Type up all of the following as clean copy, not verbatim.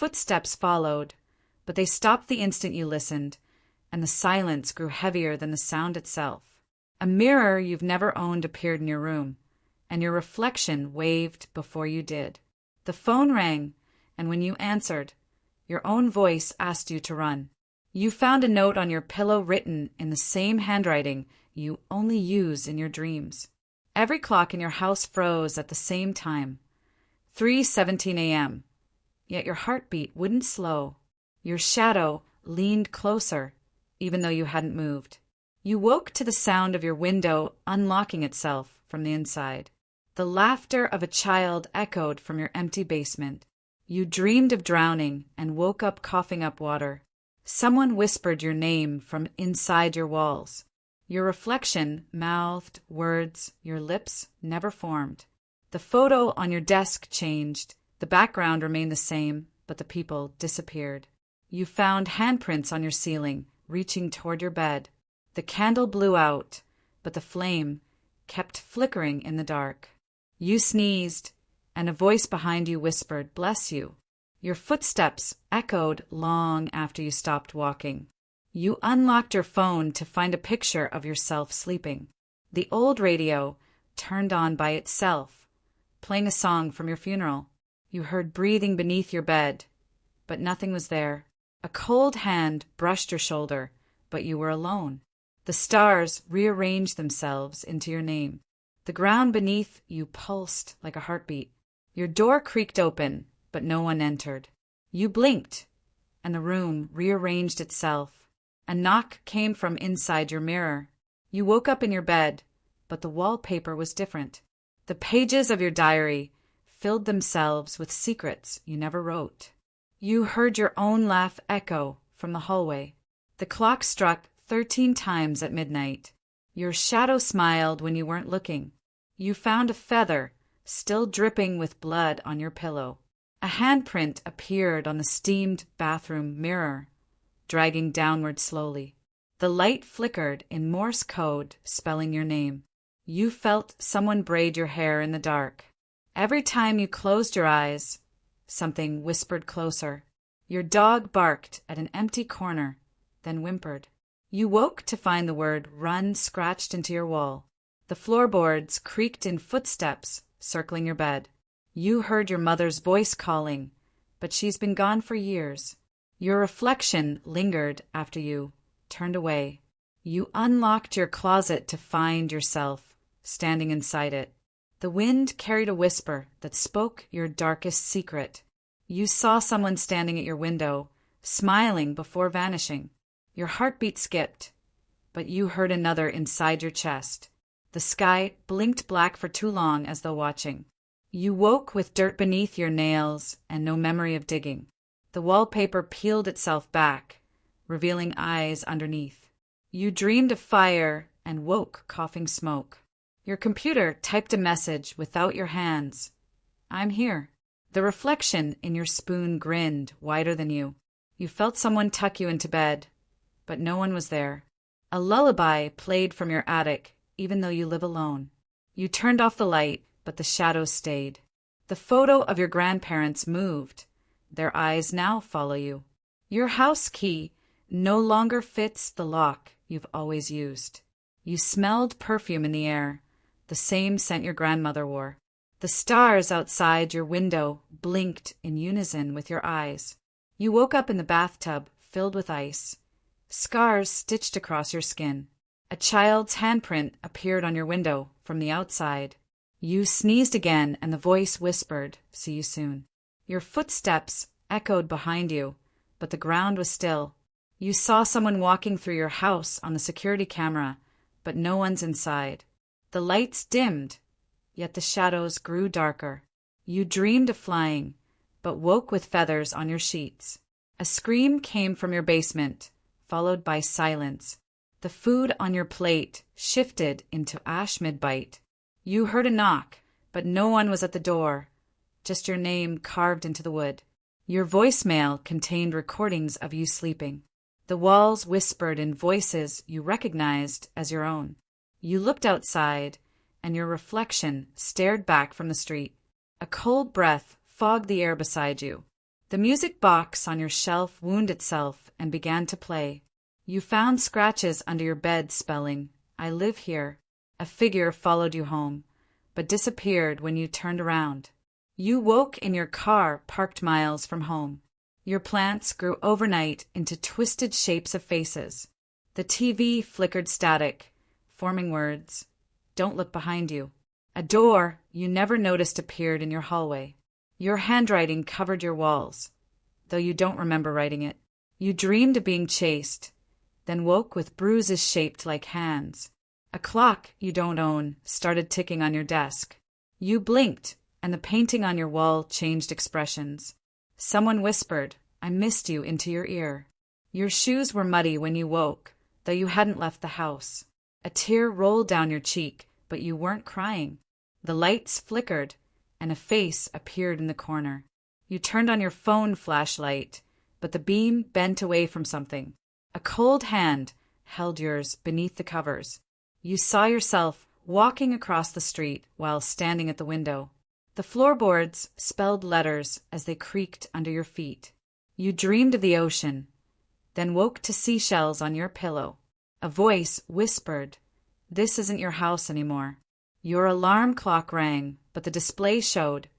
footsteps followed, but they stopped the instant you listened, and the silence grew heavier than the sound itself. A mirror you've never owned appeared in your room, and your reflection waved before you did. The phone rang, and when you answered, your own voice asked you to run. You found a note on your pillow written in the same handwriting you only use in your dreams. Every clock in your house froze at the same time, 3:17 a.m., yet your heartbeat wouldn't slow. Your shadow leaned closer, even though you hadn't moved. You woke to the sound of your window unlocking itself from the inside. The laughter of a child echoed from your empty basement. You dreamed of drowning and woke up coughing up water. Someone whispered your name from inside your walls. Your reflection mouthed words your lips never formed. The photo on your desk changed. The background remained the same, but the people disappeared. You found handprints on your ceiling, reaching toward your bed. The candle blew out, but the flame kept flickering in the dark. You sneezed, and a voice behind you whispered, "Bless you." Your footsteps echoed long after you stopped walking. You unlocked your phone to find a picture of yourself sleeping. The old radio turned on by itself, playing a song from your funeral. You heard breathing beneath your bed, but nothing was there. A cold hand brushed your shoulder, but you were alone. The stars rearranged themselves into your name. The ground beneath you pulsed like a heartbeat. Your door creaked open, but no one entered. You blinked, and the room rearranged itself. A knock came from inside your mirror. You woke up in your bed, but the wallpaper was different. The pages of your diary filled themselves with secrets you never wrote. You heard your own laugh echo from the hallway. The clock struck 13 times at midnight. Your shadow smiled when you weren't looking. You found a feather still dripping with blood on your pillow. A handprint appeared on the steamed bathroom mirror, dragging downward slowly. The light flickered in Morse code, spelling your name. You felt someone braid your hair in the dark. Every time you closed your eyes, something whispered closer. Your dog barked at an empty corner, then whimpered. You woke to find the word "run" scratched into your wall. The floorboards creaked in footsteps circling your bed. You heard your mother's voice calling, but she's been gone for years. Your reflection lingered after you turned away. You unlocked your closet to find yourself standing inside it. The wind carried a whisper that spoke your darkest secret. You saw someone standing at your window, smiling before vanishing. Your heartbeat skipped, but you heard another inside your chest. The sky blinked black for too long as though watching. You woke with dirt beneath your nails and no memory of digging. The wallpaper peeled itself back, revealing eyes underneath. You dreamed of fire and woke coughing smoke. Your computer typed a message without your hands. "I'm here." The reflection in your spoon grinned wider than you. You felt someone tuck you into bed, but no one was there. A lullaby played from your attic, even though you live alone. You turned off the light, but the shadows stayed. The photo of your grandparents moved. Their eyes now follow you. Your house key no longer fits the lock you've always used. You smelled perfume in the air, the same scent your grandmother wore. The stars outside your window blinked in unison with your eyes. You woke up in the bathtub filled with ice, scars stitched across your skin. A child's handprint appeared on your window from the outside. You sneezed again, and the voice whispered, "See you soon." Your footsteps echoed behind you, but the ground was still. You saw someone walking through your house on the security camera, but no one's inside. The lights dimmed, yet the shadows grew darker. You dreamed of flying, but woke with feathers on your sheets. A scream came from your basement, followed by silence. The food on your plate shifted into ash mid-bite. You heard a knock, but no one was at the door, just your name carved into the wood. Your voicemail contained recordings of you sleeping. The walls whispered in voices you recognized as your own. You looked outside, and your reflection stared back from the street. A cold breath fogged the air beside you. The music box on your shelf wound itself and began to play. You found scratches under your bed spelling, "I live here." A figure followed you home, but disappeared when you turned around. You woke in your car parked miles from home. Your plants grew overnight into twisted shapes of faces. The TV flickered static, forming words, "Don't look behind you." A door you never noticed appeared in your hallway. Your handwriting covered your walls, though you don't remember writing it. You dreamed of being chased, then woke with bruises shaped like hands. A clock you don't own started ticking on your desk. You blinked, and the painting on your wall changed expressions. Someone whispered, "I missed you," into your ear. Your shoes were muddy when you woke, though you hadn't left the house. A tear rolled down your cheek, but you weren't crying. The lights flickered, and a face appeared in the corner. You turned on your phone flashlight, but the beam bent away from something. A cold hand held yours beneath the covers. You saw yourself walking across the street while standing at the window. The floorboards spelled letters as they creaked under your feet. You dreamed of the ocean, then woke to seashells on your pillow. A voice whispered, "This isn't your house anymore." Your alarm clock rang, but the display showed,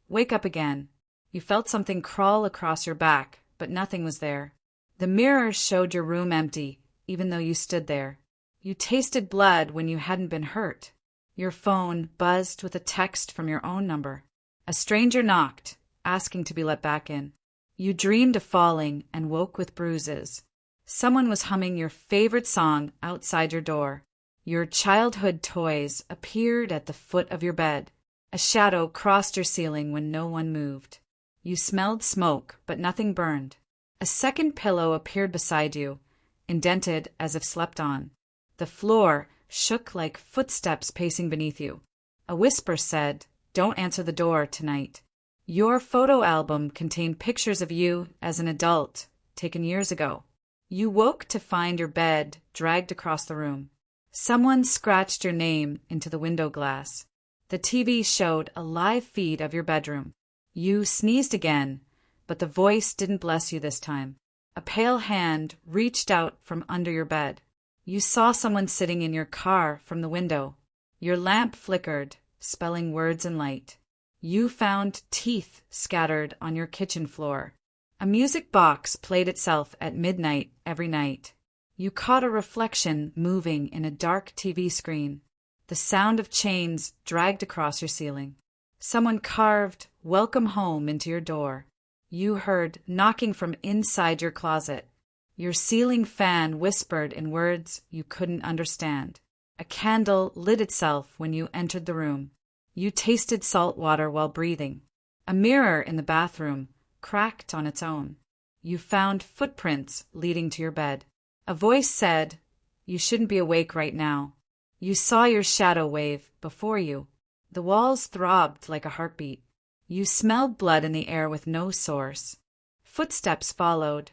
"Wake up again." You felt something crawl across your back, but nothing was there. The mirror showed your room empty, even though you stood there. You tasted blood when you hadn't been hurt. Your phone buzzed with a text from your own number. A stranger knocked, asking to be let back in. You dreamed of falling and woke with bruises. Someone was humming your favorite song outside your door. Your childhood toys appeared at the foot of your bed. A shadow crossed your ceiling when no one moved. You smelled smoke, but nothing burned. A second pillow appeared beside you, indented as if slept on. The floor shook like footsteps pacing beneath you. A whisper said, "Don't answer the door tonight." Your photo album contained pictures of you as an adult, taken years ago. You woke to find your bed dragged across the room. Someone scratched your name into the window glass. The TV showed a live feed of your bedroom. You sneezed again, but the voice didn't bless you this time. A pale hand reached out from under your bed. You saw someone sitting in your car from the window. Your lamp flickered, spelling words in light. You found teeth scattered on your kitchen floor. A music box played itself at midnight every night. You caught a reflection moving in a dark TV screen. The sound of chains dragged across your ceiling. Someone carved "Welcome Home" into your door. You heard knocking from inside your closet. Your ceiling fan whispered in words you couldn't understand. A candle lit itself when you entered the room. You tasted salt water while breathing. A mirror in the bathroom cracked on its own. You found footprints leading to your bed. A voice said, "You shouldn't be awake right now." You saw your shadow wave before you. The walls throbbed like a heartbeat. You smelled blood in the air with no source. Footsteps followed,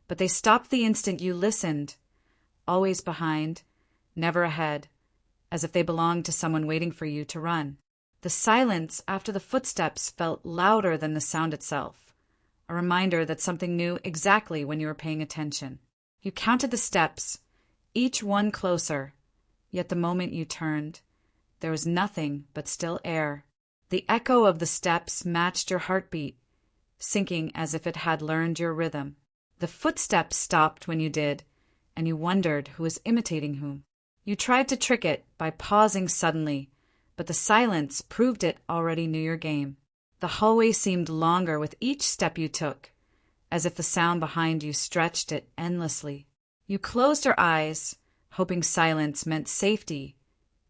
but they stopped the instant you listened, always behind, never ahead, as if they belonged to someone waiting for you to run. The silence after the footsteps felt louder than the sound itself, a reminder that something knew exactly when you were paying attention. You counted the steps, each one closer, yet the moment you turned, there was nothing but still air. The echo of the steps matched your heartbeat, sinking as if it had learned your rhythm. The footsteps stopped when you did, and you wondered who was imitating whom. You tried to trick it by pausing suddenly, but the silence proved it already knew your game. The hallway seemed longer with each step you took, as if the sound behind you stretched it endlessly. You closed your eyes, hoping silence meant safety,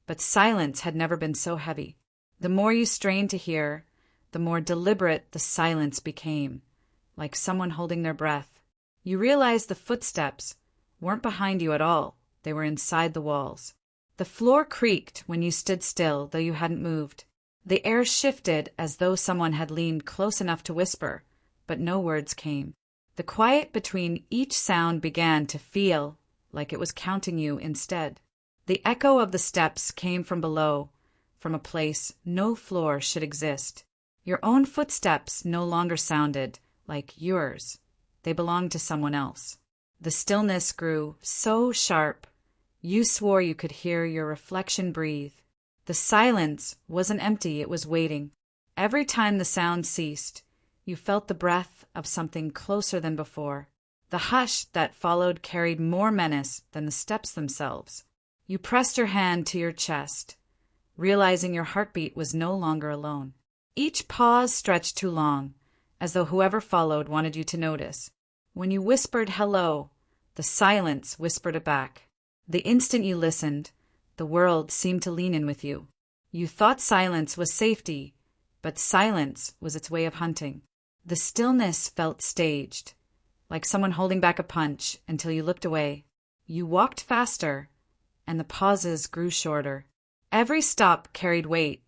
but silence had never been so heavy. The more you strained to hear, the more deliberate the silence became, like someone holding their breath. You realized the footsteps weren't behind you at all. They were inside the walls. The floor creaked when you stood still, though you hadn't moved. The air shifted as though someone had leaned close enough to whisper, but no words came. The quiet between each sound began to feel like it was counting you instead. The echo of the steps came from below, from a place no floor should exist. Your own footsteps no longer sounded like yours. They belonged to someone else. The stillness grew so sharp, you swore you could hear your reflection breathe. The silence wasn't empty, it was waiting. Every time the sound ceased, you felt the breath of something closer than before. The hush that followed carried more menace than the steps themselves. You pressed your hand to your chest, realizing your heartbeat was no longer alone. Each pause stretched too long, as though whoever followed wanted you to notice. When you whispered hello, the silence whispered it back. The instant you listened, the world seemed to lean in with you. You thought silence was safety, but silence was its way of hunting. The stillness felt staged, like someone holding back a punch until you looked away. You walked faster, and the pauses grew shorter. Every stop carried weight,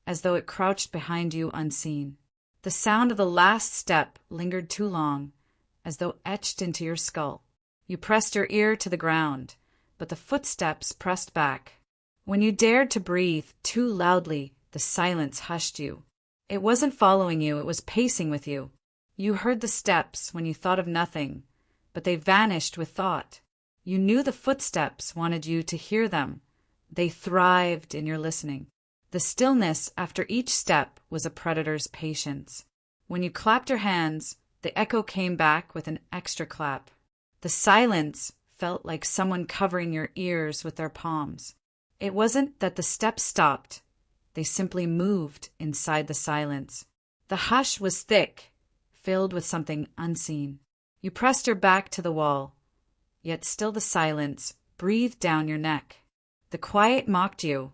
as though it crouched behind you unseen. The sound of the last step lingered too long, as though etched into your skull. You pressed your ear to the ground, but the footsteps pressed back. When you dared to breathe too loudly, the silence hushed you. It wasn't following you, it was pacing with you. You heard the steps when you thought of nothing, but they vanished with thought. You knew the footsteps wanted you to hear them. They thrived in your listening. The stillness after each step was a predator's patience. When you clapped your hands, the echo came back with an extra clap. The silence felt like someone covering your ears with their palms. It wasn't that the steps stopped. They simply moved inside the silence. The hush was thick, filled with something unseen. You pressed your back to the wall, yet still the silence breathed down your neck. The quiet mocked you,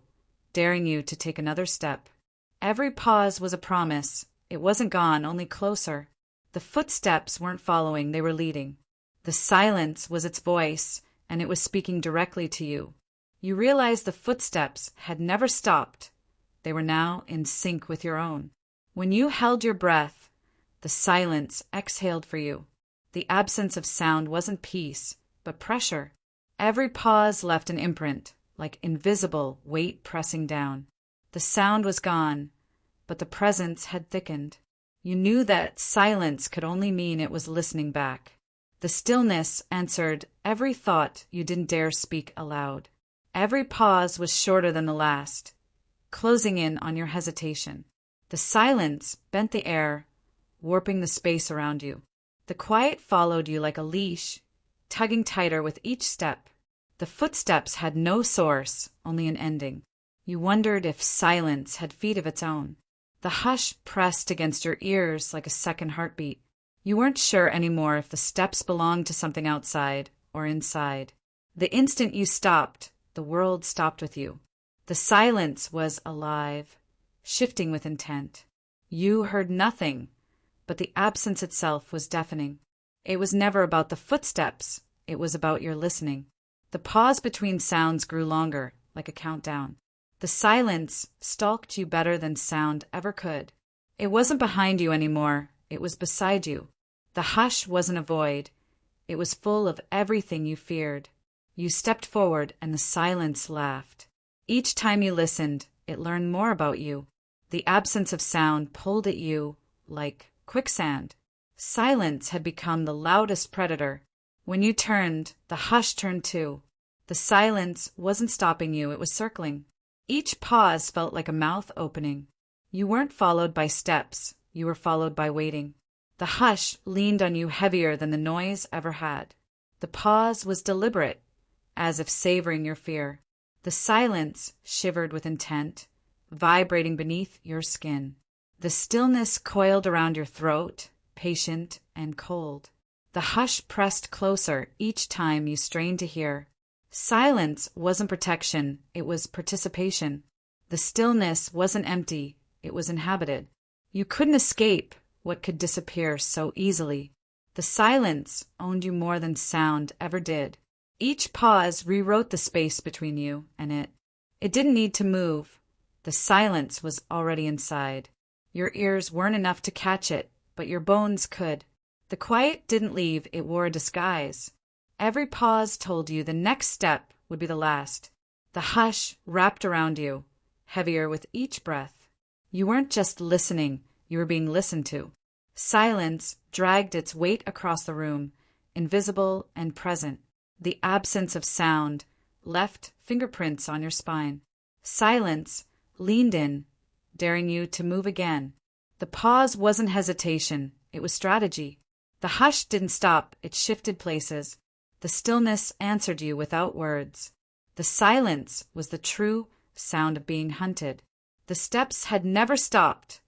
daring you to take another step. Every pause was a promise. It wasn't gone, only closer. The footsteps weren't following, they were leading. The silence was its voice, and it was speaking directly to you. You realized the footsteps had never stopped. They were now in sync with your own. When you held your breath, the silence exhaled for you. The absence of sound wasn't peace, but pressure. Every pause left an imprint, like invisible weight pressing down. The sound was gone, but the presence had thickened. You knew that silence could only mean it was listening back. The stillness answered every thought you didn't dare speak aloud. Every pause was shorter than the last, closing in on your hesitation. The silence bent the air, warping the space around you. The quiet followed you like a leash, tugging tighter with each step. The footsteps had no source, only an ending. You wondered if silence had feet of its own. The hush pressed against your ears like a second heartbeat. You weren't sure anymore if the steps belonged to something outside or inside. The instant you stopped, the world stopped with you. The silence was alive, shifting with intent. You heard nothing, but the absence itself was deafening. It was never about the footsteps, it was about your listening. The pause between sounds grew longer, like a countdown. The silence stalked you better than sound ever could. It wasn't behind you anymore, it was beside you. The hush wasn't a void, it was full of everything you feared. You stepped forward and the silence laughed. Each time you listened, it learned more about you. The absence of sound pulled at you like quicksand. Silence had become the loudest predator. When you turned, the hush turned too. The silence wasn't stopping you, it was circling. Each pause felt like a mouth opening. You weren't followed by steps, you were followed by waiting. The hush leaned on you heavier than the noise ever had. The pause was deliberate, as if savoring your fear. The silence shivered with intent, vibrating beneath your skin. The stillness coiled around your throat, patient and cold. The hush pressed closer each time you strained to hear. Silence wasn't protection, it was participation. The stillness wasn't empty, it was inhabited. You couldn't escape what could disappear so easily. The silence owned you more than sound ever did. Each pause rewrote the space between you and it. It didn't need to move. The silence was already inside. Your ears weren't enough to catch it, but your bones could. The quiet didn't leave, it wore a disguise. Every pause told you the next step would be the last. The hush wrapped around you, heavier with each breath. You weren't just listening, you were being listened to. Silence dragged its weight across the room, invisible and present. The absence of sound left fingerprints on your spine. Silence leaned in, daring you to move again. The pause wasn't hesitation, it was strategy. The hush didn't stop, it shifted places. The stillness answered you without words. The silence was the true sound of being hunted. The steps had never stopped.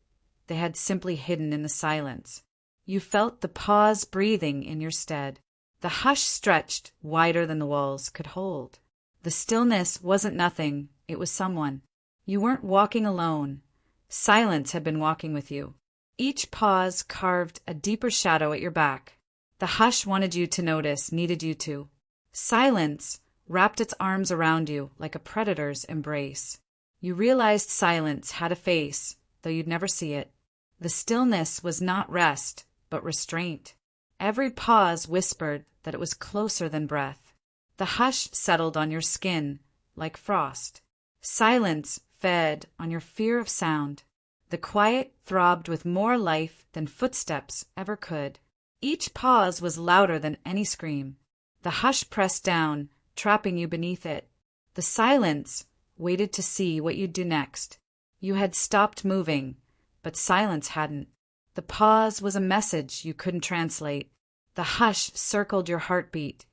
They had simply hidden in the silence. You felt the pause breathing in your stead. The hush stretched wider than the walls could hold. The stillness wasn't nothing, it was someone. You weren't walking alone. Silence had been walking with you. Each pause carved a deeper shadow at your back. The hush wanted you to notice, needed you to. Silence wrapped its arms around you like a predator's embrace. You realized silence had a face, though you'd never see it. The stillness was not rest, but restraint. Every pause whispered that it was closer than breath. The hush settled on your skin like frost. Silence fed on your fear of sound. The quiet throbbed with more life than footsteps ever could. Each pause was louder than any scream. The hush pressed down, trapping you beneath it. The silence waited to see what you'd do next. You had stopped moving, but silence hadn't. The pause was a message you couldn't translate. The hush circled your heartbeat,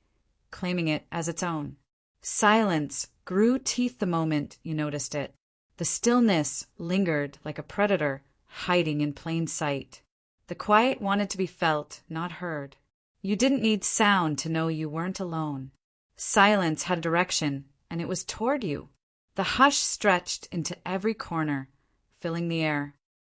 claiming it as its own. Silence grew teeth the moment you noticed it. The stillness lingered like a predator hiding in plain sight. The quiet wanted to be felt, not heard. You didn't need sound to know you weren't alone. Silence had a direction, and it was toward you. The hush stretched into every corner, filling the air.